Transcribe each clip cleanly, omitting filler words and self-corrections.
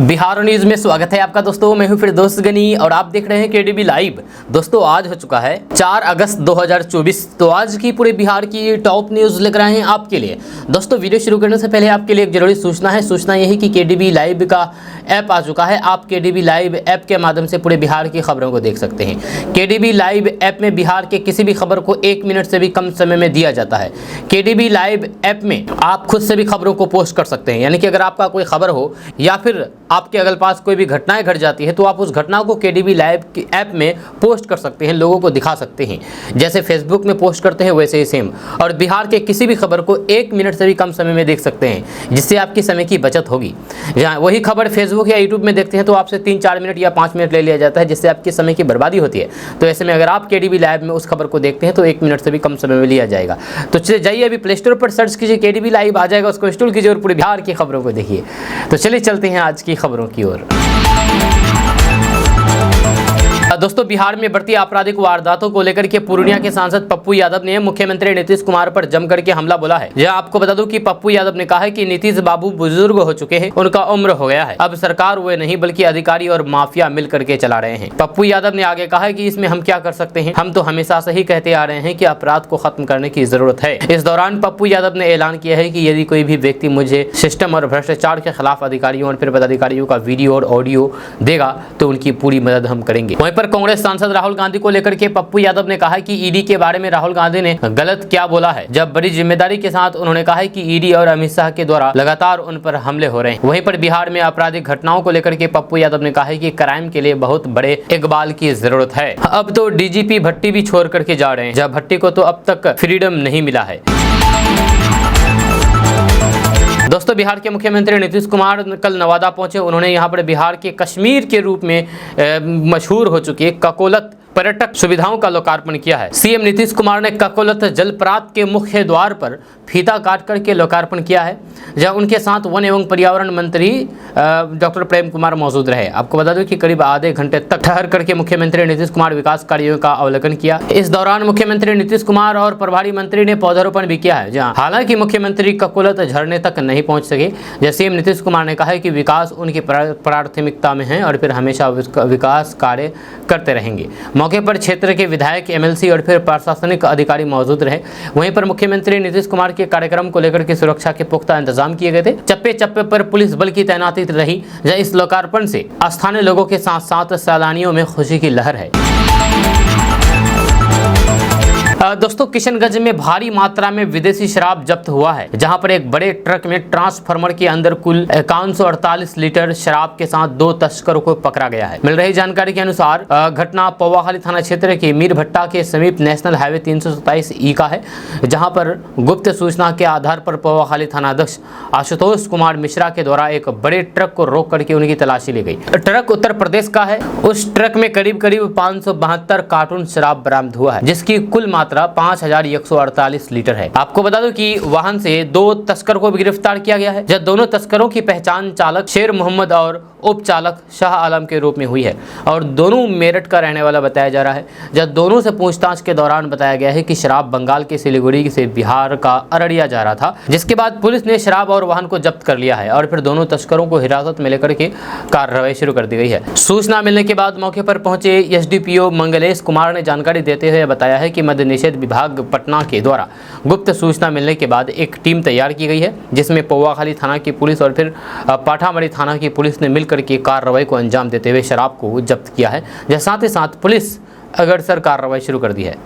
Bihar news में स्वागत है आपका दोस्तों। मैं हूं फिर दोस्त गनी और आप देख रहे हैं केडीबी लाइव। दोस्तों आज हो चुका है 4 अगस्त 2024। तो आज की पूरे बिहार की टॉप न्यूज लेकर आए हैं आपके लिए। दोस्तों वीडियो शुरू करने से पहले आपके लिए एक जरूरी सूचना है। सूचना यही कि केडीबी लाइव का ऐप आ चुका है। आप केडीबी लाइव ऐप के माध्यम से पूरे बिहार की खबरों को देख सकते हैं। केडीबी लाइव ऐप में बिहार के किसी भी खबर को 1 मिनट से भी कम समय में दिया जाता है। केडीबी लाइव ऐप में आप खुद से भी खबरों को पोस्ट कर सकते हैं, यानी कि अगर आपका कोई खबर हो या फिर आपके अगल पास कोई भी घटनाएं घट जाती है तो आप उस घटना को केडीबी लाइव की ऐप में पोस्ट कर सकते हैं, लोगों को दिखा सकते हैं। जैसे फेसबुक में पोस्ट करते हैं वैसे ही सेम। और बिहार के किसी भी खबर को 1 मिनट से भी कम समय में देख सकते हैं, जिससे आपकी समय की बचत होगी। जहाँ वही खबर फेसबुक या यूट्यूब में देखते हैं तो आपसे 3-4 मिनट या 5 मिनट ले लिया जाता है, जिससे आपकी समय की बर्बादी होती है। तो ऐसे में अगर आप केडीबी लाइव में उस खबर को देखते हैं तो 1 मिनट से भी कम समय में लिया जाएगा। तो चलिए जाइए अभी प्ले स्टोर पर सर्च कीजिए, केडीबी लाइव आ जाएगा, उसको इंस्टॉल कीजिए और पूरे बिहार की खबरों को देखिए। तो चलिए चलते हैं आज की खबरों की ओर। दोस्तों बिहार में बढ़ती आपराधिक वारदातों को लेकर के पूर्णिया के सांसद पप्पू यादव ने मुख्यमंत्री नीतीश कुमार पर जमकर के हमला बोला है। यह आपको बता दूं कि पप्पू यादव ने कहा है कि नीतीश बाबू बुजुर्ग हो चुके हैं, उनका उम्र हो गया है, अब सरकार वे नहीं बल्कि अधिकारी और माफिया मिल करके चला रहे हैं। पप्पू यादव ने आगे कहा है कि इसमें हम क्या कर सकते हैं, हम तो हमेशा से ही कहते आ रहे हैं कि अपराध को खत्म करने की जरूरत है। इस दौरान पप्पू यादव ने ऐलान किया है कि यदि कोई भी व्यक्ति मुझे सिस्टम और भ्रष्टाचार के खिलाफ अधिकारियों और फिर पदाधिकारियों का वीडियो और ऑडियो देगा तो उनकी पूरी मदद हम करेंगे। वहीं पर कांग्रेस सांसद राहुल गांधी को लेकर के पप्पू यादव ने कहा कि ईडी के बारे में राहुल गांधी ने गलत क्या बोला है, जब बड़ी जिम्मेदारी के साथ उन्होंने कहा है कि ईडी और अमित शाह के द्वारा लगातार उन पर हमले हो रहे हैं। वहीं पर बिहार में आपराधिक घटनाओं को लेकर के पप्पू यादव ने कहा है कि क्राइम के लिए बहुत बड़े इकबाल की जरूरत है। अब तो डीजीपी भट्टी भी छोड़ करके जा रहे हैं, जब भट्टी को तो अब तक फ्रीडम नहीं मिला है। दोस्तों बिहार के मुख्यमंत्री नीतीश कुमार कल नवादा पहुंचे। उन्होंने यहां पर बिहार के कश्मीर के रूप में मशहूर हो चुकी है ककोलत पर्यटक सुविधाओं का लोकार्पण किया है। सीएम नीतीश कुमार ने ककोलत जलप्रपात के मुख्य द्वार पर फीता काट करके लोकार्पण किया है, जहां उनके साथ वन एवं पर्यावरण मंत्री डॉक्टर प्रेम कुमार मौजूद रहे। आपको बता दूं कि करीब आधे घंटे तक ठहर करके मुख्यमंत्री नीतीश कुमार विकास कार्यों का अवलोकन किया। इस दौरान मुख्यमंत्री नीतीश कुमार और प्रभारी मंत्री ने पौधारोपण भी किया है, जहाँ हालांकि मुख्यमंत्री ककोलत झरने तक नहीं पहुंच सके। जैसे सीएम नीतीश कुमार ने कहा है कि विकास उनकी प्राथमिकता में है और फिर हमेशा विकास कार्य करते रहेंगे। मौके पर क्षेत्र के विधायक, एमएलसी और फिर प्रशासनिक अधिकारी मौजूद रहे। वहीं पर मुख्यमंत्री नीतीश कुमार के कार्यक्रम को लेकर के सुरक्षा के पुख्ता इंतजाम किए गए थे। चप्पे चप्पे पर पुलिस बल की तैनाती रही। इस लोकार्पण से स्थानीय लोगों के साथ साथ सैलानियों में खुशी की लहर है। दोस्तों किशनगंज में भारी मात्रा में विदेशी शराब जब्त हुआ है, जहां पर एक बड़े ट्रक में ट्रांसफार्मर के अंदर कुल 5148 लीटर शराब के साथ 2 तस्करों को पकड़ा गया है। मिल रही जानकारी के अनुसार घटना पौवाखाली थाना क्षेत्र के मीर भट्टा के समीप नेशनल हाईवे 327E का है, जहां पर गुप्त सूचना के आधार पर पौवाखाली थानाध्यक्ष आशुतोष कुमार मिश्रा के द्वारा एक बड़े ट्रक को रोक करके उनकी तलाशी ली गई। ट्रक उत्तर प्रदेश का है। उस ट्रक में करीब 572 कार्टून शराब बरामद हुआ है, जिसकी कुल मात्रा 5148 लीटर है। आपको बता दूं कि वाहन से 2 तस्कर को भी गिरफ्तार किया गया है, जब दोनों तस्करों की पहचान चालक शेर मोहम्मद और उप चालक शाह आलम के रूप में हुई है और दोनों मेरठ का रहने वाला बताया जा रहा है। जब दोनों से पूछताछ के दौरान बताया गया है कि शराब बंगाल के सिलीगुड़ी से बिहार का अररिया जा रहा था, जिसके बाद पुलिस ने शराब और वाहन को जब्त कर लिया है और फिर दोनों तस्करों को हिरासत में लेकर के कार्रवाई शुरू कर दी गई है। सूचना मिलने के बाद मौके पर पहुंचे एसडीपीओ मंगलेश कुमार ने जानकारी देते हुए बताया है कि मद्य निषेध विभाग पटना के द्वारा गुप्त सूचना मिलने के बाद एक टीम तैयार की गई है, जिसमें पौवाखाली थाना की पुलिस और फिर पाठामढ़ी थाना की पुलिस ने मिलकर के कार्रवाई को अंजाम देते हुए शराब को जब्त किया है। साथ ही साथ पुलिस अग्रसर कार्रवाई शुरू कर दी है।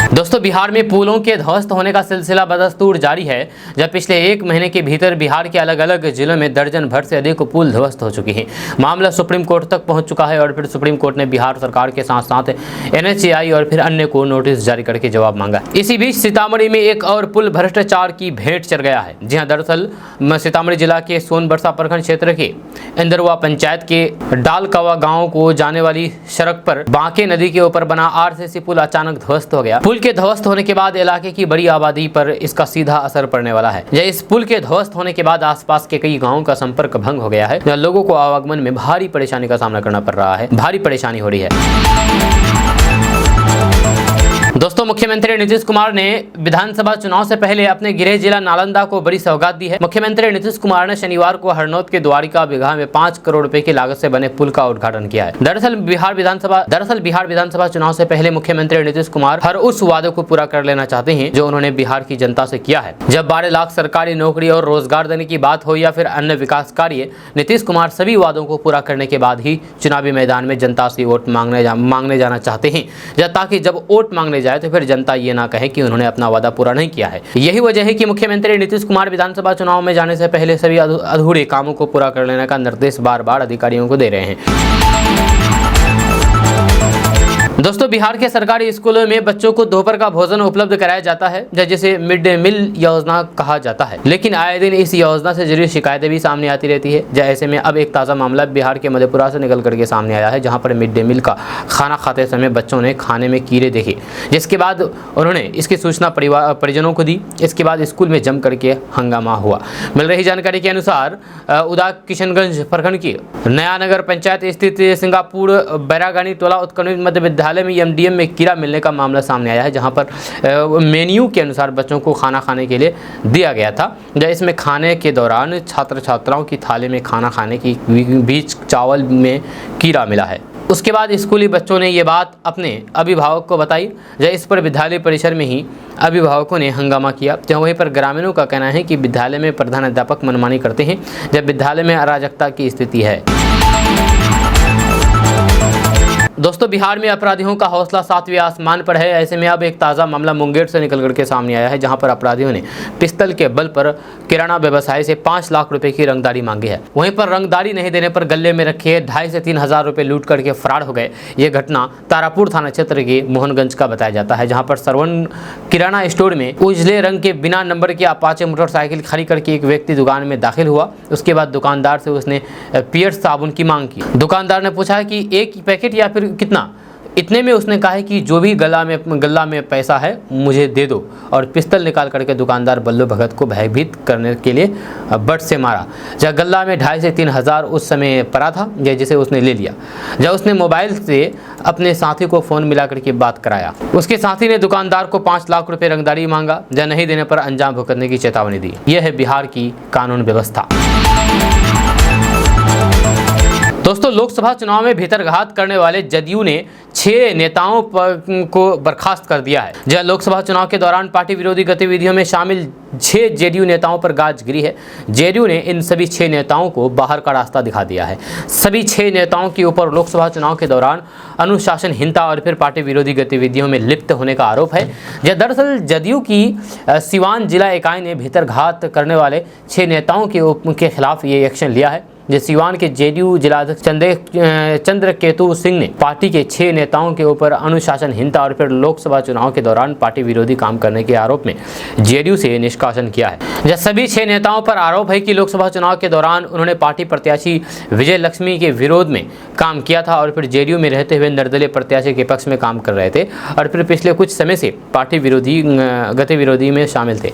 दोस्तों बिहार में पुलों के ध्वस्त होने का सिलसिला बदस्तूर जारी है, जब पिछले 1 महीने के भीतर बिहार के अलग अलग जिलों में दर्जन भर से अधिक पुल ध्वस्त हो चुके हैं। मामला सुप्रीम कोर्ट तक पहुंच चुका है और फिर सुप्रीम कोर्ट ने बिहार सरकार के साथ साथ NHAI और फिर अन्य को नोटिस जारी करके जवाब मांगा। इसी बीच सीतामढ़ी में एक और पुल भ्रष्टाचार की भेंट चढ़ गया है। जी हाँ, दरअसल सीतामढ़ी जिला के सोनबरसा प्रखंड क्षेत्र के इंदरवा पंचायत के डालकवा गाँव को जाने वाली सड़क पर बांके नदी के ऊपर बना RCC पुल अचानक ध्वस्त हो गया। पुल के ध्वस्त होने के बाद इलाके की बड़ी आबादी पर इसका सीधा असर पड़ने वाला है। इस पुल के ध्वस्त होने के बाद आसपास के कई गांवों का संपर्क भंग हो गया है, जहां लोगों को आवागमन में भारी परेशानी का सामना करना पड़ रहा है, भारी परेशानी हो रही है। दोस्तों, मुख्यमंत्री नीतीश कुमार ने विधानसभा चुनाव से पहले अपने गृह जिला नालंदा को बड़ी सौगात दी है। मुख्यमंत्री नीतीश कुमार ने शनिवार को हरनौत के द्वारिका बिगहा में 5 करोड़ रुपए की लागत से बने पुल का उद्घाटन किया है। दरअसल बिहार विधानसभा चुनाव से पहले मुख्यमंत्री नीतीश कुमार हर उस वादे को पूरा कर लेना चाहते हैं जो उन्होंने बिहार की जनता से किया है। जब 12 लाख सरकारी नौकरी और रोजगार देने की बात हो या फिर अन्य विकास कार्य, नीतीश कुमार सभी वादों को पूरा करने के बाद ही चुनावी मैदान में जनता से वोट मांगने जाना चाहते हैं, ताकि जब वोट मांगने जाए तो फिर जनता ये ना कहे कि उन्होंने अपना वादा पूरा नहीं किया है। यही वजह है कि मुख्यमंत्री नीतीश कुमार विधानसभा चुनाव में जाने से पहले सभी अधूरे कामों को पूरा कर लेने का निर्देश बार-बार अधिकारियों को दे रहे हैं। दोस्तों, बिहार के सरकारी स्कूलों में बच्चों को दोपहर का भोजन उपलब्ध कराया जाता है, जिसे मिड डे मील योजना कहा जाता है। लेकिन आए दिन इस योजना से जुड़ी शिकायतें भी सामने आती रहती है। ऐसे में अब एक ताज़ा मामला बिहार के मधेपुरा से निकल करके सामने आया है, जहां पर मिड डे मील का खाना खाते समय बच्चों ने खाने में कीड़े देखे, जिसके बाद उन्होंने इसकी सूचना परिजनों को दी। इसके बाद स्कूल में जम करके हंगामा हुआ। मिल रही जानकारी के अनुसार उदा किशनगंज प्रखंड की नया नगर पंचायत स्थित सिंगापुर बैरागानी टोला उत्क्रमित मध्य विद्यालय में एमडीएम में कीड़ा मिलने का मामला सामने आया है, जहां पर मेन्यू के अनुसार बच्चों को खाना खाने के लिए दिया गया था। इसमें खाने के दौरान छात्र छात्राओं की थाली में खाना खाने के बीच चावल में कीड़ा मिला है। उसके बाद स्कूली बच्चों ने ये बात अपने अभिभावक को बताई। इस पर विद्यालय परिसर में ही अभिभावकों ने हंगामा किया। वहीं पर ग्रामीणों का कहना है कि विद्यालय में प्रधानाध्यापक मनमानी करते हैं, जब विद्यालय में अराजकता की स्थिति है। दोस्तों, बिहार में अपराधियों का हौसला 7वें आसमान पर है। ऐसे में अब एक ताज़ा मामला मुंगेर से निकल करके सामने आया है, जहां पर अपराधियों ने पिस्तल के बल पर किराना व्यवसायी से 5 लाख रुपए की रंगदारी मांगी है। वहीं पर रंगदारी नहीं देने पर गले में रखे 2.5 से 3 हज़ार रुपए लूट करके फरार हो गए। ये घटना तारापुर थाना क्षेत्र के मोहनगंज का बताया जाता है, जहाँ पर सरवन किराना स्टोर में उजले रंग के बिना नंबर के अपाचे मोटरसाइकिल खड़ी करके एक व्यक्ति दुकान में दाखिल हुआ। उसके बाद दुकानदार से उसने पियर्स साबुन की मांग की। दुकानदार ने पूछा कि एक पैकेट या फिर कितना। इतने में उसने कहा कि जो भी गल्ला में पैसा है मुझे दे दो, और पिस्तल निकाल करके दुकानदार बल्लू भगत को भयभीत करने के लिए बट से मारा। जब गल्ला में 2.5 से 3 हज़ार उस समय पड़ा था, जिसे उसने ले लिया। जब उसने मोबाइल से अपने साथी को फ़ोन मिला करके बात कराया। उसके साथी ने दुकानदार को 5 लाख रुपए रंगदारी मांगा। जब नहीं देने पर अंजाम भुगतने की चेतावनी दी। यह है बिहार की कानून व्यवस्था। दोस्तों, लोकसभा चुनाव में भीतरघात करने वाले जदयू ने 6 नेताओं को बर्खास्त कर दिया है। जहां लोकसभा चुनाव के दौरान पार्टी विरोधी गतिविधियों में शामिल 6 जेडीयू नेताओं पर गाज गिरी है। जेडीयू ने इन सभी 6 नेताओं को बाहर का रास्ता दिखा दिया है। सभी 6 नेताओं के ऊपर लोकसभा चुनाव के दौरान अनुशासनहीनता और फिर पार्टी विरोधी गतिविधियों में लिप्त होने का आरोप है। दरअसल जदयू की सिवान जिला इकाई ने भीतरघात करने वाले 6 नेताओं के खिलाफ ये एक्शन लिया है। सिवान के जेडीयू जिलाध्यक्ष चंद्रकेतु सिंह ने पार्टी के 6 नेताओं के ऊपर अनुशासनहीनता और फिर लोकसभा चुनाव के दौरान पार्टी विरोधी काम करने के आरोप में जेडीयू से निष्कासन किया है। सभी 6 नेताओं पर आरोप है कि लोकसभा चुनाव के दौरान उन्होंने पार्टी प्रत्याशी विजय लक्ष्मी के विरोध में काम किया था और फिर जेडीयू में रहते हुए निर्दलीय प्रत्याशी के पक्ष में काम कर रहे थे और फिर पिछले कुछ समय से पार्टी विरोधी गतिविधि में शामिल थे।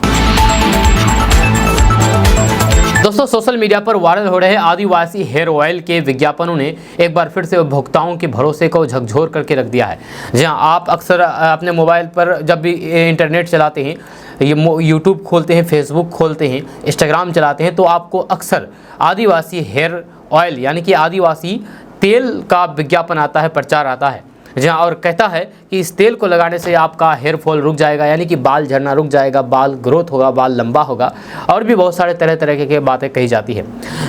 दोस्तों, सोशल मीडिया पर वायरल हो रहे आदिवासी हेयर ऑयल के विज्ञापनों ने एक बार फिर से उपभोक्ताओं के भरोसे को झकझोर करके रख दिया है। जहां आप अक्सर अपने मोबाइल पर जब भी इंटरनेट चलाते हैं, ये यूट्यूब खोलते हैं, फेसबुक खोलते हैं, इंस्टाग्राम चलाते हैं, तो आपको अक्सर आदिवासी हेयर ऑयल यानी कि आदिवासी तेल का विज्ञापन आता है, प्रचार आता है, जहाँ और कहता है कि इस तेल को लगाने से आपका हेयर फॉल रुक जाएगा, यानी कि बाल झड़ना रुक जाएगा, बाल ग्रोथ होगा, बाल लंबा होगा, और भी बहुत सारे तरह तरह की बातें कही जाती है।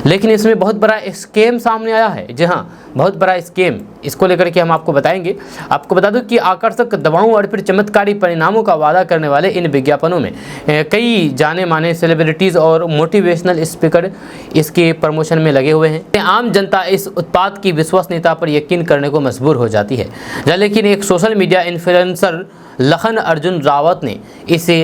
लेकिन इसमें बहुत बड़ा स्कैम सामने आया है। जी हाँ, बहुत बड़ा स्कैम, इसको लेकर के हम आपको बताएंगे। आपको बता दूं कि आकर्षक दवाओं और फिर चमत्कारी परिणामों का वादा करने वाले इन विज्ञापनों में कई जाने माने सेलिब्रिटीज़ और मोटिवेशनल स्पीकर इसके प्रमोशन में लगे हुए हैं। आम जनता इस उत्पाद की विश्वसनीयता पर यकीन करने को मजबूर हो जाती है। लेकिन एक social media influencer Lakhan Arjun Rawat ने इसे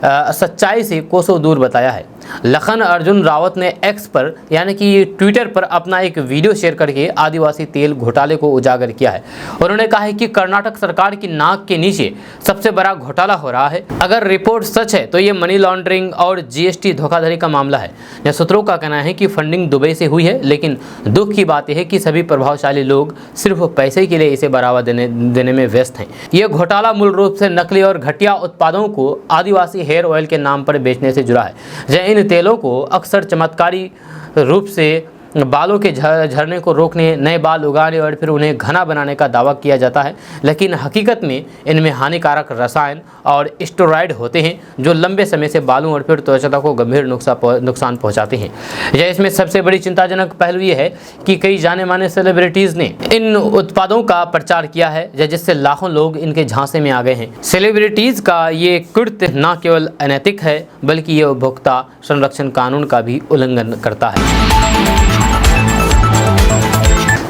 सच्चाई से कोसों दूर बताया है। लखन अर्जुन रावत ने एक्स पर यानी कि ट्विटर पर अपना एक वीडियो शेयर करके आदिवासी तेल घोटाले को उजागर किया है। उन्होंने कहा है कि कर्नाटक सरकार की नाक के नीचे सबसे बड़ा घोटाला हो रहा है। अगर रिपोर्ट सच है तो ये मनी लॉन्ड्रिंग और जीएसटी धोखाधड़ी का मामला है। यह सूत्रों का कहना है कि फंडिंग दुबई से हुई है, लेकिन दुख की बात यह है कि सभी प्रभावशाली लोग सिर्फ पैसे के लिए इसे बढ़ावा देने में व्यस्त हैं। यह घोटाला मूल रूप से नकली और घटिया उत्पादों को आदिवासी हेयर ऑयल के नाम पर बेचने से जुड़ा है। जहाँ इन तेलों को अक्सर चमत्कारी रूप से बालों के झड़ने को रोकने, नए बाल उगाने और फिर उन्हें घना बनाने का दावा किया जाता है, लेकिन हकीकत में इनमें हानिकारक रसायन और स्टेरॉयड होते हैं जो लंबे समय से बालों और फिर त्वचा को गंभीर नुकसान पहुंचाते हैं। यह इसमें सबसे बड़ी चिंताजनक पहलू ये है कि कई जाने माने सेलिब्रिटीज़ ने इन उत्पादों का प्रचार किया है, जिससे लाखों लोग इनके झांसे में आ गए हैं। सेलिब्रिटीज़ का ये कृत्य न केवल अनैतिक है बल्कि ये उपभोक्ता संरक्षण कानून का भी उल्लंघन करता है।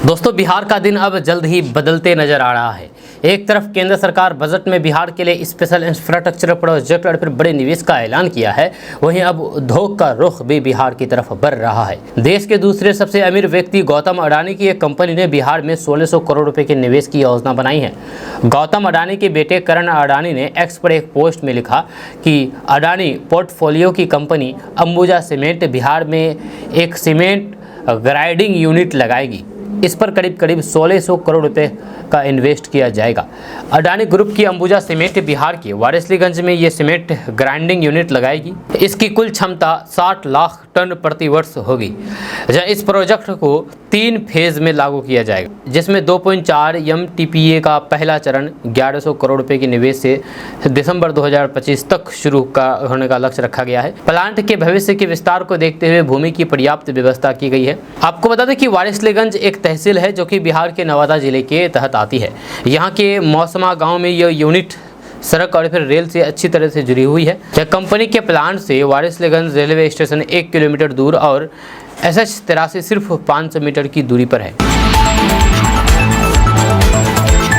दोस्तों, बिहार का दिन अब जल्द ही बदलते नजर आ रहा है। एक तरफ केंद्र सरकार बजट में बिहार के लिए स्पेशल इंफ्रास्ट्रक्चर प्रोजेक्ट और फिर बड़े निवेश का ऐलान किया है, वहीं अब उद्योग का रुख भी बिहार की तरफ बढ़ रहा है। देश के दूसरे सबसे अमीर व्यक्ति गौतम अडानी की एक कंपनी ने बिहार में 1600 करोड़ रुपए के निवेश की योजना बनाई है। गौतम अडानी के बेटे करण अडानी ने एक्स पर एक पोस्ट में लिखा कि अडानी पोर्टफोलियो की कंपनी अंबुजा सीमेंट बिहार में एक सीमेंट ग्राइंडिंग यूनिट लगाएगी। इस पर करीब 1600 करोड़ रुपए का इन्वेस्ट किया जाएगा। अडानी ग्रुप की अंबुजा सीमेंट बिहार के वारिसलीगंज में ये सीमेंट ग्राइंडिंग यूनिट लगाएगी। इसकी कुल क्षमता 60 लाख टन प्रति वर्ष होगी। इस प्रोजेक्ट को 3 फेज में लागू किया जाएगा, जिसमें 2.4 MTPA का पहला चरण 1100 करोड़ रुपए के निवेश से दिसंबर 2025 तक शुरू होने का लक्ष्य रखा गया है। प्लांट के भविष्य के विस्तार को देखते हुए भूमि की पर्याप्त व्यवस्था की गई है। आपको बता दें कि वारिसलीगंज एक तहसील है जो कि बिहार के नवादा जिले के तहत आती है। यहाँ के मौसमा गांव में यह यूनिट सड़क और फिर रेल से अच्छी तरह से जुड़ी हुई है। यह कंपनी के प्लांट से वारिसलीगंज रेलवे स्टेशन 1 किलोमीटर दूर और SH 83 सिर्फ 500 मीटर की दूरी पर है।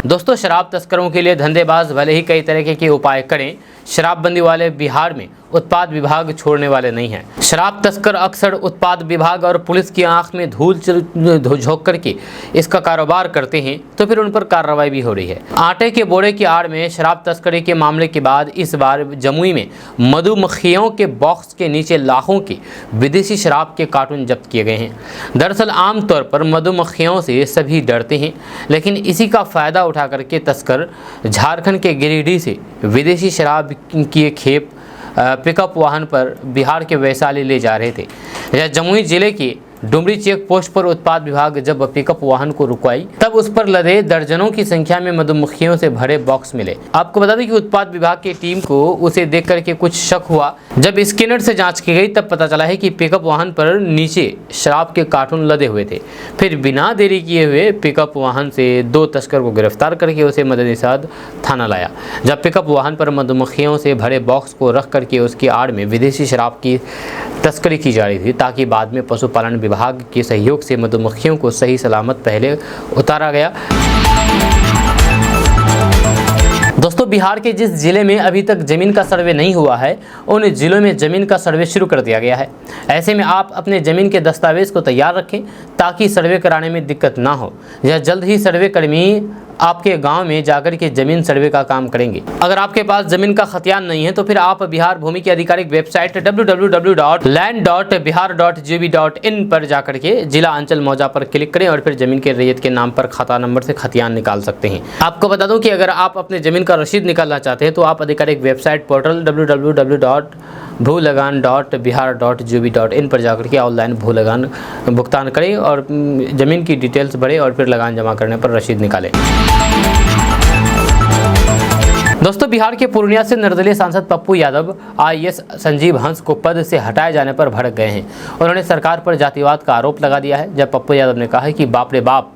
दोस्तों, शराब तस्करों के लिए धंधेबाज भले ही कई तरह के उपाय करें, शराबबंदी वाले बिहार में उत्पाद विभाग छोड़ने वाले नहीं हैं। शराब तस्कर अक्सर उत्पाद विभाग और पुलिस की आंख में धूल झोंक करके इसका कारोबार करते हैं, तो फिर उन पर कार्रवाई भी हो रही है। आटे के बोरे की आड़ में शराब तस्करी के मामले के बाद इस बार जमुई में मधुमक्खियों के बॉक्स के नीचे लाखों के विदेशी शराब के कार्टून जब्त किए गए हैं। दरअसल आमतौर पर मधुमक्खियों से सभी डरते हैं, लेकिन इसी का फायदा उठा करके तस्कर झारखंड के गिरिडीह से विदेशी शराब की एक खेप पिकअप वाहन पर बिहार के वैशाली ले जा रहे थे। यह जमुई जिले के डुमरी चेक पोस्ट पर उत्पाद विभाग जब पिकअप वाहन को रुकवाई, तब उस पर लदे दर्जनों की संख्या में मधुमक्खियों से भरे बॉक्स मिले। आपको बता दें कि उत्पाद विभाग की टीम को उसे देख करके कुछ शक हुआ। जब स्कैनर से जांच की गई तब पता चला है कि पिकअप वाहन पर नीचे शराब के कार्टून लदे हुए थे। फिर बिना देरी किए हुए पिकअप वाहन से 2 तस्कर को गिरफ्तार करके उसे मददनिसाद थाना लाया। जब पिकअप वाहन पर मधुमक्खियों से भरे बॉक्स को रख करके उसकी आड़ में विदेशी शराब की तस्करी की जा रही थी, ताकि बाद में पशुपालन विभाग के सहयोग से मधुमक्खियों को सही सलामत पहले उतारा गया। दोस्तों, बिहार के जिस जिले में अभी तक जमीन का सर्वे नहीं हुआ है, उन जिलों में जमीन का सर्वे शुरू कर दिया गया है। ऐसे में आप अपने जमीन के दस्तावेज को तैयार रखें ताकि सर्वे कराने में दिक्कत ना हो। यह जल्द ही सर्वे कर्मी आपके गांव में जाकर के जमीन सर्वे का काम करेंगे। अगर आपके पास जमीन का खतियान नहीं है तो फिर आप बिहार भूमि की आधिकारिक वेबसाइट www.land.bihar.gov.in पर जाकर के जिला अंचल मौजा पर क्लिक करें और फिर जमीन के रैयत के नाम पर खाता नंबर से खतियान निकाल सकते हैं। आपको बता दूं कि अगर आप अपने जमीन का रसीद निकालना चाहते हैं तो आप आधिकारिक वेबसाइट पोर्टल www.भूलगान.bihar.gov.in पर जाकर के ऑनलाइन भूलगान भुगतान करें और जमीन की डिटेल्स भरें और फिर लगान जमा करने पर रसीद निकालें। दोस्तों, बिहार के पूर्णिया से निर्दलीय सांसद पप्पू यादव IAS संजीव हंस को पद से हटाए जाने पर भड़क गए हैं। उन्होंने सरकार पर जातिवाद का आरोप लगा दिया है। जब पप्पू यादव ने कहा है कि बाप रे बाप,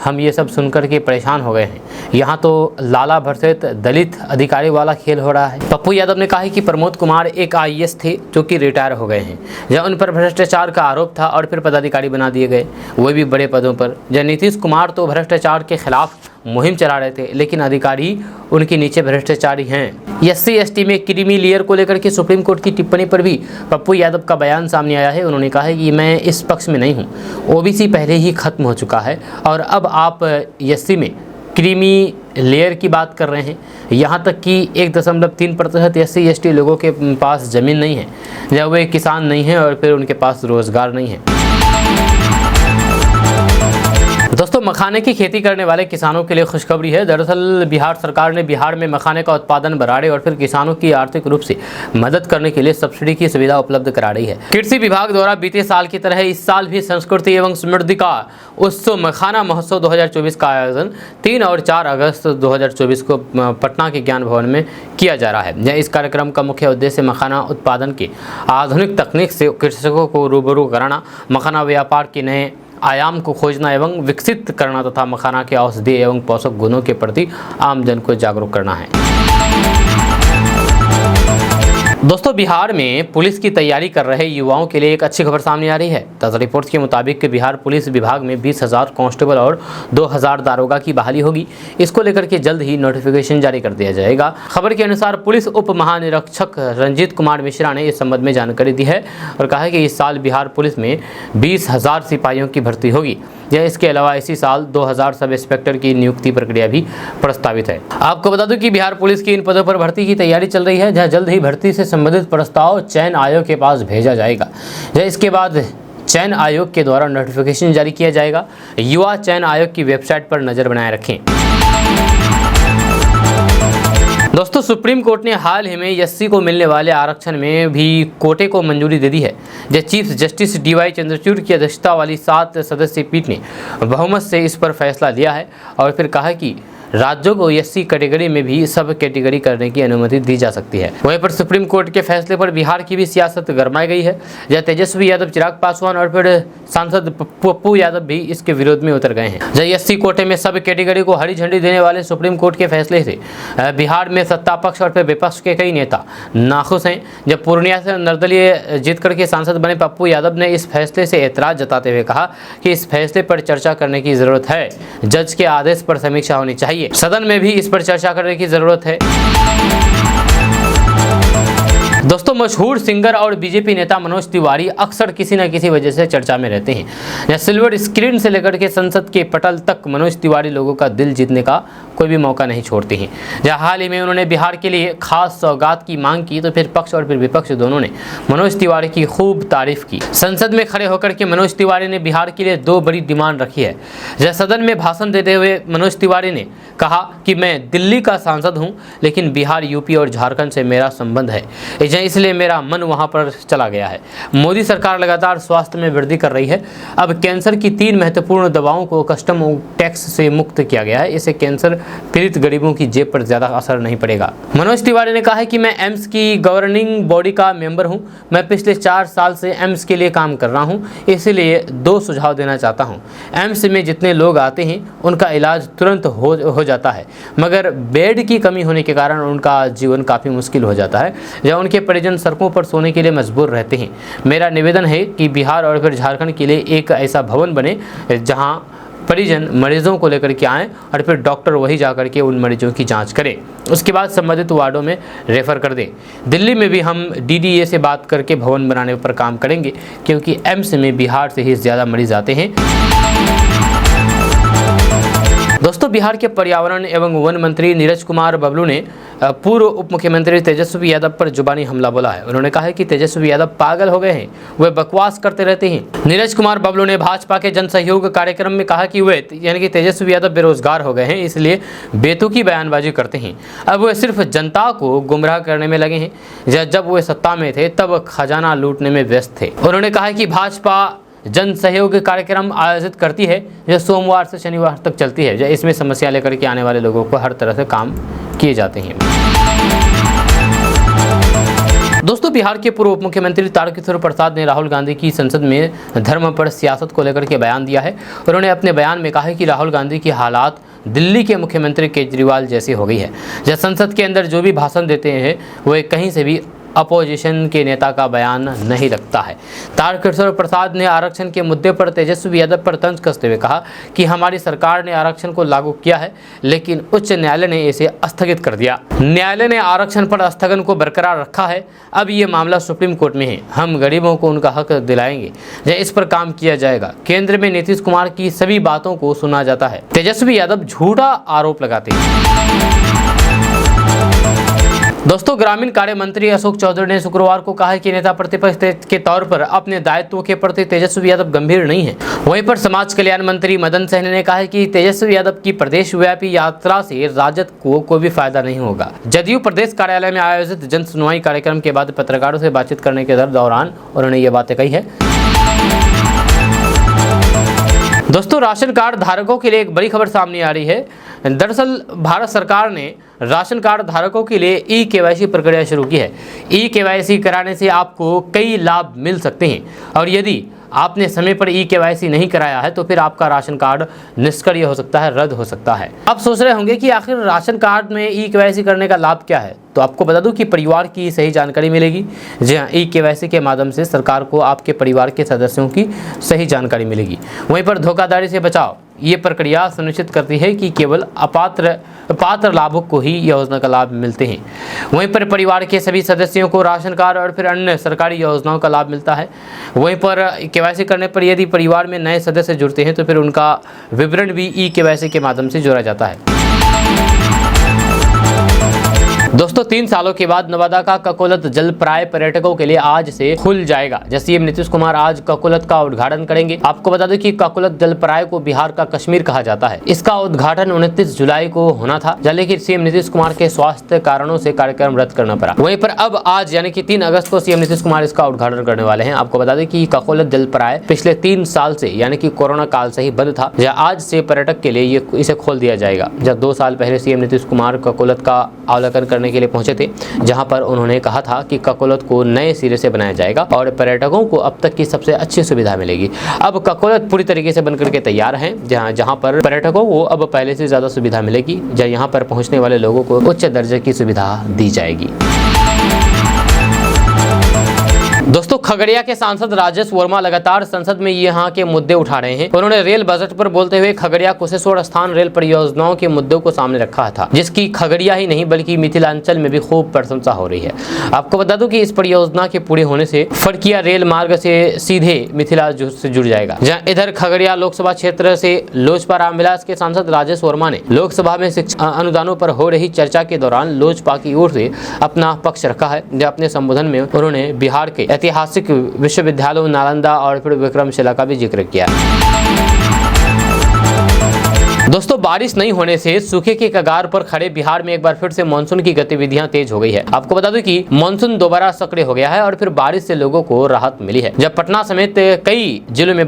हम ये सब सुनकर के परेशान हो गए हैं, यहाँ तो लाला भरसत दलित अधिकारी वाला खेल हो रहा है। पप्पू यादव ने कहा है कि प्रमोद कुमार एक IAS थे जो कि रिटायर हो गए हैं। जब उन पर भ्रष्टाचार का आरोप था और फिर पदाधिकारी बना दिए गए, वो भी बड़े पदों पर। जब नीतीश कुमार तो भ्रष्टाचार के खिलाफ मुहिम चला रहे थे, लेकिन अधिकारी उनके नीचे भ्रष्टाचारी हैं। एससी एसटी में क्रीमी लेयर को लेकर के सुप्रीम कोर्ट की टिप्पणी पर भी पप्पू यादव का बयान सामने आया है। उन्होंने कहा है कि मैं इस पक्ष में नहीं हूँ, ओबीसी पहले ही खत्म हो चुका है और अब आप एससी में क्रीमी लेयर की बात कर रहे हैं। यहाँ तक कि 1.3% एससी एसटी लोगों के पास ज़मीन नहीं है, जब वे किसान नहीं हैं और फिर उनके पास रोज़गार नहीं है। दोस्तों, मखाने की खेती करने वाले किसानों के लिए खुशखबरी है। दरअसल बिहार सरकार ने बिहार में मखाने का उत्पादन बढ़ाने और फिर किसानों की आर्थिक रूप से मदद करने के लिए सब्सिडी की सुविधा उपलब्ध करा रही है। कृषि विभाग द्वारा बीते साल की तरह इस साल भी संस्कृति एवं समृद्धि का उत्सव मखाना महोत्सव 2024 का आयोजन 3 और 4 अगस्त 2024 को पटना के ज्ञान भवन में किया जा रहा है। इस कार्यक्रम का मुख्य उद्देश्य मखाना उत्पादन की आधुनिक तकनीक से कृषकों को रूबरू कराना, मखाना व्यापार के नए आयाम को खोजना एवं विकसित करना तथा मखाना के औषधीय एवं पोषक गुणों के प्रति आमजन को जागरूक करना है। दोस्तों, बिहार में पुलिस की तैयारी कर रहे युवाओं के लिए एक अच्छी खबर सामने आ रही है। ताज़ा रिपोर्ट्स के मुताबिक बिहार पुलिस विभाग में 20,000 कांस्टेबल और 2,000 दारोगा की बहाली होगी। इसको लेकर के जल्द ही नोटिफिकेशन जारी कर दिया जाएगा। खबर के अनुसार पुलिस उप महानिरीक्षक रंजीत कुमार मिश्रा ने इस संबंध में जानकारी दी है और कहा है कि इस साल बिहार पुलिस में 20,000 सिपाहियों की भर्ती होगी। इसके अलावा इसी साल 2,000 सब इंस्पेक्टर की नियुक्ति प्रक्रिया भी प्रस्तावित है। आपको बता दूं कि बिहार पुलिस की इन पदों पर भर्ती की तैयारी चल रही है, जहां जल्द ही भर्ती से संबंधित प्रस्ताव चयन आयोग के पास भेजा जाएगा। इसके बाद चयन आयोग के द्वारा नोटिफिकेशन जारी किया जाएगा। युवा चयन आयोग की वेबसाइट पर नजर बनाए रखें। दोस्तों, सुप्रीम कोर्ट ने हाल ही में एससी को मिलने वाले आरक्षण में भी कोटे को मंजूरी दे दी है। चीफ जस्टिस DY चंद्रचूड़ की अध्यक्षता वाली 7 सदस्यीय पीठ ने बहुमत से इस पर फैसला लिया है और फिर कहा कि राज्यों को एससी कैटेगरी में भी सब कैटेगरी करने की अनुमति दी जा सकती है। वहीं पर सुप्रीम कोर्ट के फैसले पर बिहार की भी सियासत गरमाई गई है, जहाँ तेजस्वी यादव, चिराग पासवान और फिर सांसद पप्पू यादव भी इसके विरोध में उतर गए हैं। जब एससी कोटे में सब कैटेगरी को हरी झंडी देने वाले सुप्रीम कोर्ट के फैसले से बिहार में सत्ता पक्ष और फिर विपक्ष के कई नेता नाखुश हैं। जब पूर्णिया से निर्दलीय जीत करके सांसद बने पप्पू यादव ने इस फैसले से एतराज जताते हुए कहा कि इस फैसले पर चर्चा करने की जरूरत है। जज के आदेश पर समीक्षा होनी चाहिए, सदन में भी इस पर चर्चा करने की जरूरत है। दोस्तों, मशहूर सिंगर और बीजेपी नेता मनोज तिवारी अक्सर किसी न किसी वजह से चर्चा में रहते हैं। या सिल्वर स्क्रीन से लेकर के संसद के पटल तक मनोज तिवारी लोगों का दिल जीतने का कोई भी मौका नहीं छोड़ते हैं। जहाँ हाल ही में उन्होंने बिहार के लिए खास सौगात की मांग की तो फिर पक्ष और फिर विपक्ष दोनों ने मनोज तिवारी की खूब तारीफ की। संसद में खड़े होकर के मनोज तिवारी ने बिहार के लिए 2 बड़ी डिमांड रखी है। जब सदन में भाषण देते हुए मनोज तिवारी ने कहा कि मैं दिल्ली का सांसद हूं, लेकिन बिहार, यूपी और झारखंड से मेरा संबंध है, इसलिए मेरा मन वहां पर चला गया है। मोदी सरकार लगातार स्वास्थ्य में वृद्धि कर रही है। अब कैंसर की 3 महत्वपूर्ण दवाओं को कस्टम टैक्स से मुक्त किया गया है। इससे कैंसर पीड़ित गरीबों की जेब पर ज्यादा असर नहीं पड़ेगा। मनोज तिवारी ने कहा है कि मैं एम्स की गवर्निंग बॉडी का मेंबर हूं। मैं पिछले 4 साल से एम्स के लिए काम कर रहा हूं, इसलिए 2 सुझाव देना चाहता हूं। एम्स में जितने लोग आते हैं उनका इलाज तुरंत हो जाता है, मगर बेड की कमी होने के कारण उनका जीवन काफ़ी मुश्किल हो जाता है, या उनके परिजन सड़कों पर सोने के लिए मजबूर रहते हैं। मेरा निवेदन है कि बिहार और फिर झारखंड के लिए एक ऐसा भवन बने जहां परिजन मरीजों को लेकर के आएँ और फिर डॉक्टर वही जाकर के उन मरीजों की जांच करें, उसके बाद संबंधित वार्डों में रेफर कर दें। दिल्ली में भी हम DDA से बात करके भवन बनाने पर काम करेंगे, क्योंकि एम्स में बिहार से ही ज़्यादा मरीज आते हैं। दोस्तों, बिहार के पर्यावरण एवं वन मंत्री नीरज कुमार बबलू ने पूर्व उप मुख्यमंत्री तेजस्वी यादव पर जुबानी हमला बोला है। उन्होंने कहा है कि तेजस्वी यादव पागल हो गए हैं, वे बकवास करते रहते हैं। नीरज कुमार बबलू ने भाजपा के जन सहयोग कार्यक्रम में कहा कि वे यानी कि तेजस्वी यादव बेरोजगार हो गए हैं, इसलिए बेतुकी बयानबाजी करते हैं। अब वे सिर्फ जनता को गुमराह करने में लगे हैं। जब वे सत्ता में थे तब खजाना लूटने में व्यस्त थे। उन्होंने कहा कि भाजपा जन सहयोग कार्यक्रम आयोजित करती है जो सोमवार से शनिवार तक चलती है। इसमें समस्या लेकर के आने वाले लोगों को हर तरह से काम किए जाते हैं। दोस्तों, बिहार के पूर्व उप मुख्यमंत्री तारकिशोर प्रसाद ने राहुल गांधी की संसद में धर्म पर सियासत को लेकर के बयान दिया है। उन्होंने अपने बयान में कहा है कि राहुल गांधी की हालात दिल्ली के मुख्यमंत्री केजरीवाल जैसी हो गई है। जब संसद के अंदर जो भी भाषण देते हैं वे कहीं से भी अपोजिशन के नेता का बयान नहीं लगता है। तारकिशोर प्रसाद ने आरक्षण के मुद्दे पर तेजस्वी यादव पर तंज कसते हुए कहा कि हमारी सरकार ने आरक्षण को लागू किया है, लेकिन उच्च न्यायालय ने इसे स्थगित कर दिया। न्यायालय ने आरक्षण पर स्थगन को बरकरार रखा है। अब ये मामला सुप्रीम कोर्ट में है। हम गरीबों को उनका हक दिलाएंगे, इस पर काम किया जाएगा। केंद्र में नीतीश कुमार की सभी बातों को सुना जाता है। तेजस्वी यादव झूठा आरोप लगाते हैं। दोस्तों, ग्रामीण कार्य मंत्री अशोक चौधरी ने शुक्रवार को कहा है कि नेता प्रतिपक्ष के तौर पर अपने दायित्वों के प्रति तेजस्वी यादव गंभीर नहीं है। वहीं पर समाज कल्याण मंत्री मदन सहनी ने कहा है कि तेजस्वी यादव की प्रदेशव्यापी यात्रा से राजद को कोई भी फायदा नहीं होगा। जदयू प्रदेश कार्यालय में आयोजित जन सुनवाई कार्यक्रम के बाद पत्रकारों से बातचीत करने के दौरान उन्होंने ये बातें कही है। दोस्तों, राशन कार्ड धारकों के लिए एक बड़ी खबर सामने आ रही है। दरअसल भारत सरकार ने राशन कार्ड धारकों के लिए ई-केवाईसी प्रक्रिया शुरू की है। ई-केवाईसी कराने से आपको कई लाभ मिल सकते हैं, और यदि आपने समय पर ई-केवाईसी नहीं कराया है तो फिर आपका राशन कार्ड निष्क्रिय हो सकता है, रद्द हो सकता है। अब सोच रहे होंगे कि आखिर राशन कार्ड में ई-केवाईसी करने का लाभ क्या है, तो आपको बता दूं कि परिवार की सही जानकारी मिलेगी। जी हाँ, ई-केवाईसी के माध्यम से सरकार को आपके परिवार के सदस्यों की सही जानकारी मिलेगी। वहीं पर धोखाधड़ी से बचाव, ये प्रक्रिया सुनिश्चित करती है कि केवल पात्र लाभुक को ही योजना का लाभ मिलते हैं। वहीं पर परिवार के सभी सदस्यों को राशन कार्ड और फिर अन्य सरकारी योजनाओं का लाभ मिलता है। वहीं पर केवाईसी करने पर यदि परिवार में नए सदस्य जुड़ते हैं तो फिर उनका विवरण भी ई-केवाईसी के माध्यम से जोड़ा जाता है। दोस्तों, 3 सालों के बाद नवादा का ककोलत जलप्राय पर्यटकों के लिए आज से खुल जाएगा। सीएम नीतीश कुमार आज ककोलत का उद्घाटन करेंगे। आपको बता दें कि ककोलत जलप्राय को बिहार का कश्मीर कहा जाता है। इसका उद्घाटन 29 जुलाई को होना था, लेकिन सीएम नीतीश कुमार के स्वास्थ्य कारणों से कार्यक्रम रद्द करना पड़ा। वहीं पर अब आज यानी कि 3 अगस्त को सीएम नीतीश कुमार इसका उद्घाटन करने वाले हैं। आपको बता दें कि ककोलत जलप्राय पिछले 3 साल से यानी कि कोरोना काल से ही बंद था। आज से पर्यटक के लिए इसे खोल दिया जाएगा। जब 2 साल पहले सीएम नीतीश कुमार ककोलत का अवलोकन करने के लिए पहुंचे थे, जहां पर उन्होंने कहा था कि ककोलत को नए सिरे से बनाया जाएगा और पर्यटकों को अब तक की सबसे अच्छी सुविधा मिलेगी। अब ककोलत पूरी तरीके से बनकर के तैयार है, जहां पर पर्यटकों को अब पहले से ज्यादा सुविधा मिलेगी। यहां पर पहुंचने वाले लोगों को उच्च दर्जे की सुविधा दी जाएगी। दोस्तों, खगड़िया के सांसद राजेश वर्मा लगातार संसद में यहाँ के मुद्दे उठा रहे हैं। उन्होंने रेल बजट पर बोलते हुए खगड़िया कुशेश्वर स्थान रेल परियोजनाओं के मुद्दों को सामने रखा था, जिसकी खगड़िया ही नहीं बल्कि मिथिलांचल में भी खूब प्रशंसा हो रही है। आपको बता दूं कि इस परियोजना के पूरे होने से फड़किया रेल मार्ग से सीधे मिथिला से जुड़ जाएगा। जहाँ इधर खगड़िया लोकसभा क्षेत्र से लोजपा रामविलास के सांसद राजेश वर्मा ने लोकसभा में शिक्षा अनुदानों पर हो रही चर्चा के दौरान लोजपा की ओर से अपना पक्ष रखा है। अपने संबोधन में उन्होंने बिहार के ऐतिहासिक विश्वविद्यालयों नालंदा और फिर विक्रमशिला का भी जिक्र किया। दोस्तों, बारिश नहीं होने से सूखे के कगार पर खड़े बिहार में एक बार फिर से मानसून की गतिविधियां तेज हो गई है। आपको बता दूं कि मानसून दोबारा सक्रिय हो गया है और फिर बारिश से लोगों को राहत मिली है। जब पटना समेत कई जिलों में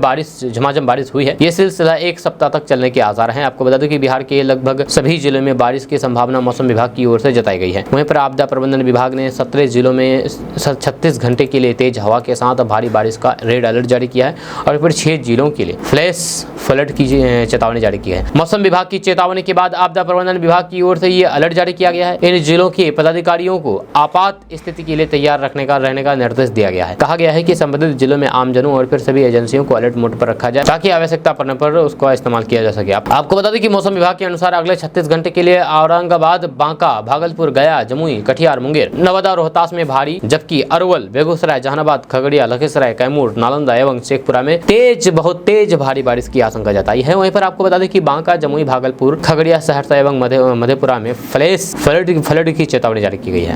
झमाझम बारिश हुई है। ये सिलसिला 1 सप्ताह तक चलने के आसार हैं। आपको बता दूं कि बिहार के लगभग सभी जिलों में बारिश की संभावना मौसम विभाग की ओर से जताई गई है। वहीं पर आपदा प्रबंधन विभाग ने 17 जिलों में 36 घंटे के लिए तेज हवा के साथ भारी बारिश का रेड अलर्ट जारी किया है और फिर 6 जिलों के लिए फ्लैश फ्लड की चेतावनी जारी की है। मौसम विभाग की चेतावनी के बाद आपदा प्रबंधन विभाग की ओर से ये अलर्ट जारी किया गया है। इन जिलों के पदाधिकारियों को आपात स्थिति के लिए तैयार रहने का निर्देश दिया गया है। कहा गया है कि संबंधित जिलों में आमजनों और फिर सभी एजेंसियों को अलर्ट मोड पर रखा जाए ताकि आवश्यकता पड़ने पर उसका इस्तेमाल किया जा सके। आपको बता दें कि मौसम विभाग के अनुसार अगले 36 घंटे के लिए औरंगाबाद, बांका, भागलपुर, गया, जमुई, कटिहार, मुंगेर, नवादा, रोहतास में भारी, जबकि अरवल, बेगूसराय, जहानाबाद, खगड़िया, लखीसराय, कैमूर, नालंदा एवं शेखपुरा में बहुत तेज भारी बारिश की आशंका जताई है। वहीं पर आपको बता दें कि बांका, जमुई, भागलपुर, खगड़िया, सहरसा एवं मधेपुरा में फ्लैश फ्लड की चेतावनी जारी की गई है।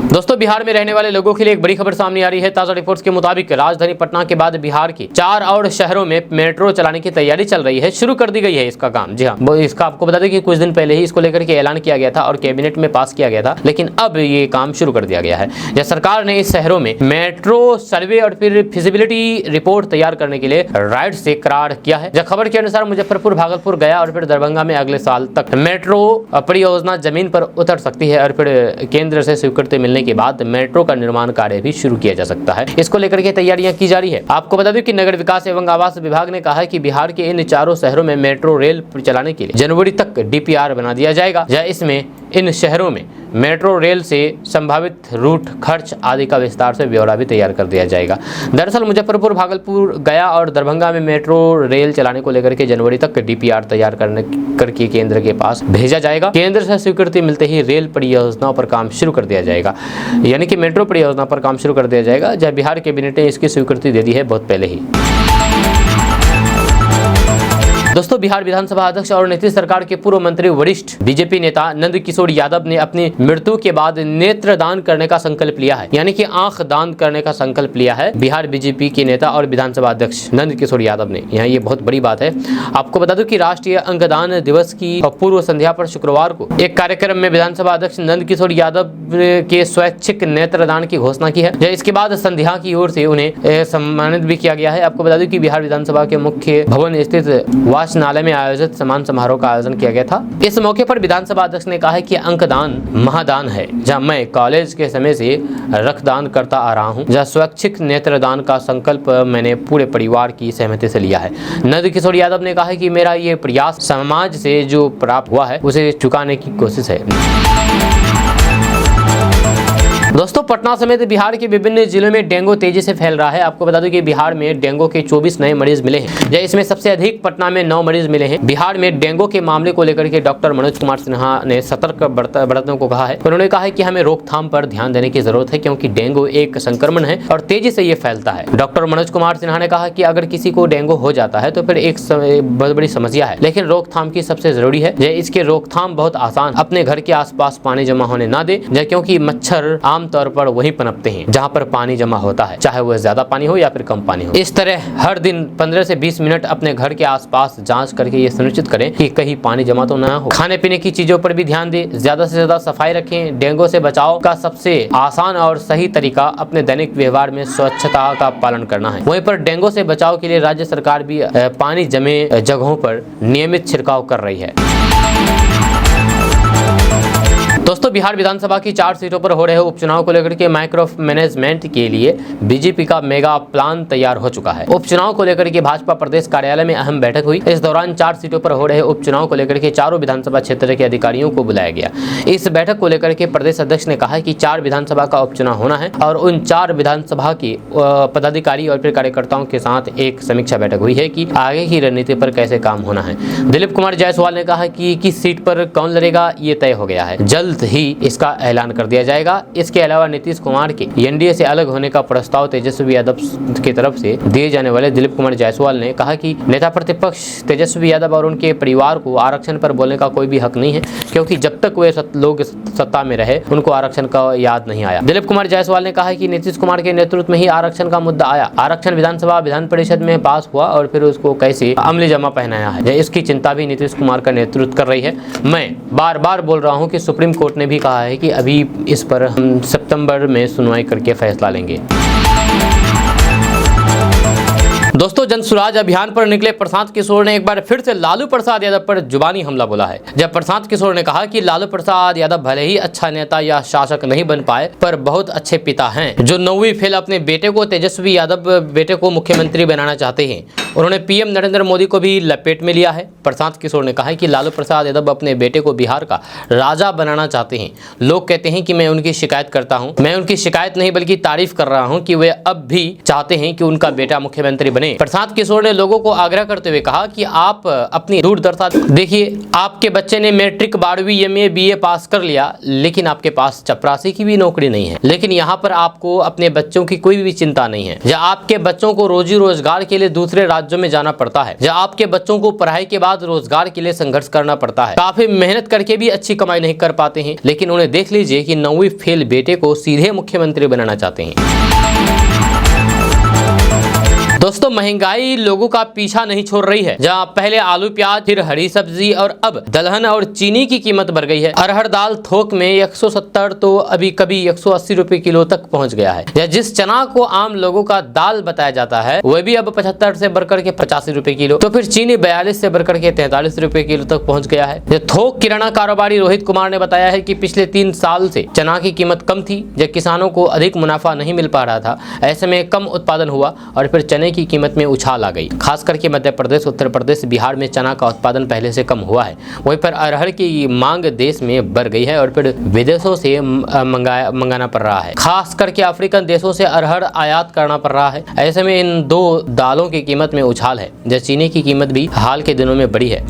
दोस्तों, बिहार में रहने वाले लोगों के लिए एक बड़ी खबर सामने आ रही है। ताजा रिपोर्ट्स के मुताबिक राजधानी पटना के बाद बिहार के 4 और शहरों में मेट्रो चलाने की तैयारी चल रही है। शुरू कर दी गई है इसका काम। जी हाँ, इसका आपको बता दें कि कुछ दिन पहले ही इसको लेकर के ऐलान किया गया था और कैबिनेट में पास किया गया था, लेकिन अब ये काम शुरू कर दिया गया है। सरकार ने इस शहरों में मेट्रो सर्वे और फिर फिजिबिलिटी रिपोर्ट तैयार करने के लिए राइट से करार किया है। खबर के अनुसार मुजफ्फरपुर, भागलपुर, गया और फिर दरभंगा में अगले साल तक मेट्रो परियोजना जमीन पर उतर सकती है और फिर केंद्र से स्वीकृति मिलने के बाद मेट्रो का निर्माण कार्य भी शुरू किया जा सकता है। इसको लेकर के तैयारियां की जा रही है। आपको बता दें कि नगर विकास एवं आवास विभाग ने कहा है कि बिहार के इन 4 शहरों में मेट्रो रेल चलाने के लिए जनवरी तक DPR बना दिया जाएगा। इसमें इन शहरों में मेट्रो रेल से संभावित रूट, खर्च आदि का विस्तार से ब्यौरा भी तैयार कर दिया जाएगा। दरअसल मुजफ्फरपुर, भागलपुर, गया और दरभंगा में मेट्रो रेल चलाने को लेकर के जनवरी तक DPR तैयार करके केंद्र के पास भेजा जाएगा। केंद्र से स्वीकृति मिलते ही रेल परियोजनाओं पर काम शुरू कर दिया जाएगा, यानी कि मेट्रो परियोजना पर काम शुरू कर दिया जाएगा, जब बिहार कैबिनेट ने इसकी स्वीकृति दे दी है बहुत पहले ही। दोस्तों, बिहार विधानसभा अध्यक्ष और नीतीश सरकार के पूर्व मंत्री वरिष्ठ बीजेपी नेता नंद किशोर यादव ने अपनी मृत्यु के बाद नेत्र दान करने का संकल्प लिया है, यानी कि आंख दान करने का संकल्प लिया है बिहार बीजेपी के नेता और विधानसभा अध्यक्ष नंद किशोर यादव ने। यहाँ ये बहुत बड़ी बात है। आपको बता दूं कि राष्ट्रीय अंगदान दिवस की पूर्व संध्या पर शुक्रवार को एक कार्यक्रम में विधानसभा अध्यक्ष नंद किशोर यादव के स्वैच्छिक नेत्रदान की घोषणा की है। इसके बाद संध्या की ओर से उन्हें सम्मानित भी किया गया है। आपको बता दूं कि बिहार विधानसभा के मुख्य भवन स्थित वाचनालय में आयोजित सम्मान समारोह का आयोजन किया गया था। इस मौके पर विधानसभा अध्यक्ष ने कहा है कि अंकदान महादान है, जहां मैं कॉलेज के समय से रक्तदान करता आ रहा हूं, जहां स्वैच्छिक नेत्रदान का संकल्प मैंने पूरे परिवार की सहमति से लिया है। नंद किशोर यादव ने कहा है कि मेरा ये प्रयास समाज से जो प्राप्त हुआ है उसे चुकाने की कोशिश है। दोस्तों, पटना समेत बिहार के विभिन्न जिलों में डेंगू तेजी से फैल रहा है। आपको बता दूं कि बिहार में डेंगू के 24 नए मरीज मिले हैं, इसमें सबसे अधिक पटना में 9 मरीज मिले हैं। बिहार में डेंगू के मामले को लेकर के डॉक्टर मनोज कुमार सिन्हा ने सतर्क बरतने को कहा है। उन्होंने कहा है कि हमें रोकथाम पर ध्यान देने की जरूरत है, क्योंकि डेंगू एक संक्रमण है और तेजी से ये फैलता है। डॉक्टर मनोज कुमार सिन्हा ने कहा कि अगर किसी को डेंगू हो जाता है तो फिर एक बहुत बड़ी समस्या है, लेकिन रोकथाम की सबसे जरूरी है। इसके रोकथाम बहुत आसान, अपने घर के आसपास पानी जमा होने ना दे, क्योंकि मच्छर आमतौर पर वहीं पनपते हैं जहां पर पानी जमा होता है, चाहे वह ज्यादा पानी हो या फिर कम पानी हो। इस तरह हर दिन 15 से 20 मिनट अपने घर के आसपास जांच करके ये सुनिश्चित करें कि कहीं पानी जमा तो ना हो। खाने पीने की चीजों पर भी ध्यान दें, ज्यादा से ज्यादा सफाई रखें। डेंगू से बचाव का सबसे आसान और सही तरीका अपने दैनिक व्यवहार में स्वच्छता का पालन करना है। वहीं पर डेंगू से बचाव के लिए राज्य सरकार भी पानी जमे जगहों पर नियमित छिड़काव कर रही है। दोस्तों, बिहार विधानसभा की 4 सीटों पर हो रहे उपचुनाव को लेकर के माइक्रो मैनेजमेंट के लिए बीजेपी का मेगा प्लान तैयार हो चुका है। उपचुनाव को लेकर के भाजपा प्रदेश कार्यालय में अहम बैठक हुई। इस दौरान 4 सीटों पर हो रहे उपचुनाव को लेकर के चारों विधानसभा क्षेत्र के अधिकारियों को बुलाया गया। इस बैठक को लेकर के प्रदेश अध्यक्ष ने कहा कि 4 विधानसभा का उपचुनाव होना है और उन 4 विधानसभा के पदाधिकारी और फिर कार्यकर्ताओं के साथ एक समीक्षा बैठक हुई है कि आगे की रणनीति पर कैसे काम होना है। दिलीप कुमार जायसवाल ने कहा कि किस सीट पर कौन लड़ेगा ये तय हो गया है, जल्द ही इसका ऐलान कर दिया जाएगा। इसके अलावा नीतीश कुमार के एनडीए से अलग होने का प्रस्ताव तेजस्वी यादव की तरफ से दिए जाने वाले दिलीप कुमार जायसवाल ने कहा कि नेता प्रतिपक्ष तेजस्वी यादव और उनके परिवार को आरक्षण पर बोलने का कोई भी हक नहीं है, क्योंकि जब तक वे लोग सत्ता में रहे उनको आरक्षण का याद नहीं आया। दिलीप कुमार जायसवाल ने कहा कि नीतीश कुमार के नेतृत्व में ही आरक्षण का मुद्दा आया। आरक्षण विधानसभा विधान परिषद में पास हुआ और फिर उसको कैसे अमली जमा पहनाया है, इसकी चिंता भी नीतीश कुमार का नेतृत्व कर रही है। मैं बार बार बोल रहा हूँ कि सुप्रीम कोर्ट ने भी कहा है कि अभी इस पर हम सितंबर में सुनवाई करके फैसला लेंगे। दोस्तों, जन सुराज अभियान पर निकले प्रशांत किशोर ने एक बार फिर से लालू प्रसाद यादव पर जुबानी हमला बोला है। जब प्रशांत किशोर ने कहा कि लालू प्रसाद यादव भले ही अच्छा नेता या शासक नहीं बन पाए, पर बहुत अच्छे पिता हैं, जो 9वीं फेल अपने बेटे को तेजस्वी यादव बेटे को मुख्यमंत्री बनाना चाहते हैं। उन्होंने पीएम नरेंद्र मोदी को भी लपेट में लिया है। प्रशांत किशोर ने कहा कि लालू प्रसाद यादव अपने बेटे को बिहार का राजा बनाना चाहते हैं। लोग कहते हैं कि मैं उनकी शिकायत करता हूं। मैं उनकी शिकायत नहीं बल्कि तारीफ कर रहा हूं कि वे अब भी चाहते हैं कि उनका बेटा मुख्यमंत्री बने। प्रशांत किशोर ने लोगों को आग्रह करते हुए कहा कि आप अपनी दूरदर्शिता देखिए। आपके बच्चे ने मैट्रिक 12वीं एमए बीए पास कर लिया, लेकिन आपके पास चपरासी की भी नौकरी नहीं है। लेकिन यहाँ पर आपको अपने बच्चों की कोई भी चिंता नहीं है। जब आपके बच्चों को रोजी रोजगार के लिए दूसरे राज्यों में जाना पड़ता है, जब आपके बच्चों को पढ़ाई के बाद रोजगार के लिए संघर्ष करना पड़ता है, काफी मेहनत करके भी अच्छी कमाई नहीं कर पाते हैं, लेकिन उन्हें देख लीजिए कि 9वीं फेल बेटे को सीधे मुख्यमंत्री बनाना चाहते हैं। दोस्तों, महंगाई लोगों का पीछा नहीं छोड़ रही है। जहां पहले आलू प्याज, फिर हरी सब्जी और अब दलहन और चीनी की कीमत बढ़ गई है। अरहर दाल थोक में 170 तो अभी कभी 180 रुपए किलो तक पहुंच गया है। या जिस चना को आम लोगों का दाल बताया जाता है, वह भी अब 75 से बढ़कर के 85 रुपए किलो। तो फिर चीनी 42 से बढ़कर के 43 रुपए किलो तक पहुंच गया है। थोक किराना कारोबारी रोहित कुमार ने बताया है कि पिछले 3 साल से चना की कीमत कम थी, जब किसानों को अधिक मुनाफा नहीं मिल पा रहा था। ऐसे में कम उत्पादन हुआ और फिर चने की कीमत में उछाल आ गई। खास करके मध्य प्रदेश, उत्तर प्रदेश, बिहार में चना का उत्पादन पहले से कम हुआ है। वहीं पर अरहर की मांग देश में बढ़ गई है और फिर विदेशों से मंगाना पड़ रहा है। खास करके अफ्रीकन देशों से अरहर आयात करना पड़ रहा है। ऐसे में इन दो दालों की कीमत में उछाल है। जैसे चीनी की कीमत भी हाल के दिनों में बढ़ी है।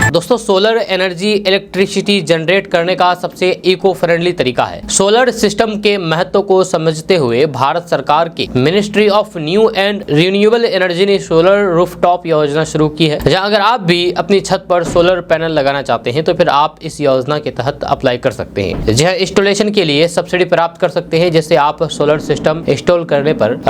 दोस्तों, सोलर एनर्जी इलेक्ट्रिसिटी जनरेट करने का सबसे इको फ्रेंडली तरीका है। सोलर सिस्टम के महत्व को समझते हुए भारत सरकार की ministry of new and renewable energy ने सोलर रूफटॉप योजना शुरू की है। जहां अगर आप भी अपनी छत पर सोलर पैनल लगाना चाहते हैं तो फिर आप इस योजना के तहत अप्लाई कर सकते हैं। जहां इंस्टॉलेशन के लिए सब्सिडी प्राप्त कर सकते हैं, जिससे आप सोलर सिस्टम इंस्टॉल करने पर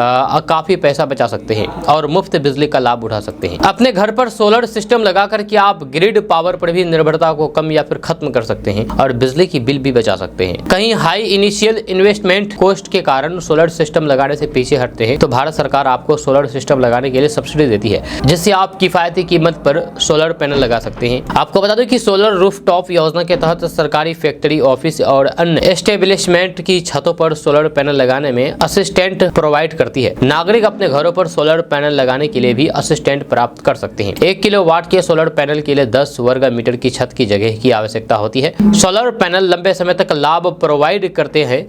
काफी पैसा बचा सकते हैं और मुफ्त बिजली का लाभ उठा सकते हैं। अपने घर पर सोलर सिस्टम लगा करके आप ग्रिड पावर पर भी निर्भरता को कम या फिर खत्म कर सकते हैं और बिजली की बिल भी बचा सकते हैं। कहीं हाई इनिशियल इन्वेस्टमेंट कॉस्ट के कारण सोलर सिस्टम लगाने से पीछे हटते हैं तो भारत सरकार आपको सोलर सिस्टम लगाने के लिए सब्सिडी देती है, जिससे आप किफायती कीमत पर सोलर पैनल लगा सकते हैं। आपको बता दें कि सोलर रूफटॉप योजना के तहत सरकारी फैक्ट्री, ऑफिस और अन्य एस्टेब्लिशमेंट की छतों पर सोलर पैनल लगाने में असिस्टेंट प्रोवाइड करती है। नागरिक अपने घरों पर सोलर पैनल लगाने के लिए भी असिस्टेंट प्राप्त कर सकते हैं। 1 किलोवाट के सोलर पैनल के लिए 10 वर्ग मीटर की छत की जगह की आवश्यकता होती है। सोलर पैनल लंबे समय तक लाभ प्रोवाइड करते हैं।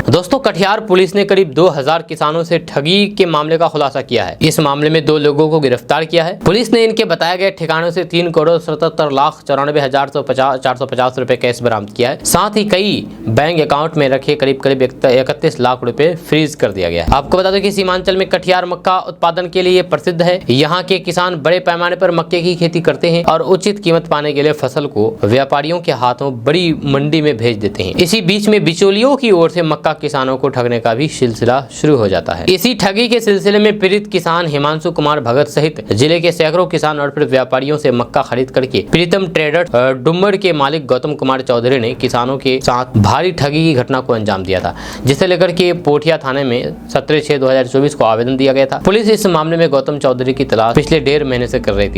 दोस्तों, कटिहार पुलिस ने करीब 2000 किसानों से ठगी के मामले का खुलासा किया है। इस मामले में 2 लोगों को गिरफ्तार किया है। पुलिस ने इनके बताए गए ठिकानों से 3,77,94,450 रुपए कैश बरामद किया है। साथ ही कई बैंक अकाउंट में रखे करीब 31 लाख रुपए फ्रीज कर दिया गया है। आपको बता दें कि सीमांचल में कटिहार मक्का उत्पादन के लिए प्रसिद्ध है। यहाँ के किसान बड़े पैमाने पर मक्के की खेती करते हैं और उचित कीमत पाने के लिए फसल को व्यापारियों के हाथों बड़ी मंडी में भेज देते हैं। इसी बीच में बिचौलियों की ओर से मक्का किसानों को ठगने का भी सिलसिला शुरू हो जाता है। इसी ठगी के सिलसिले में पीड़ित किसान हिमांशु कुमार भगत सहित जिले के सैकड़ों किसान और फिर व्यापारियों से मक्का खरीद करके प्रीतम ट्रेडर डुम्बर के मालिक गौतम कुमार चौधरी ने किसानों के साथ भारी ठगी की घटना को अंजाम दिया था, जिसे लेकर के पोठिया थाने में 17/6/2024 को आवेदन दिया गया था। पुलिस इस मामले में गौतम चौधरी की तलाश पिछले 1.5 महीने से कर रही थी।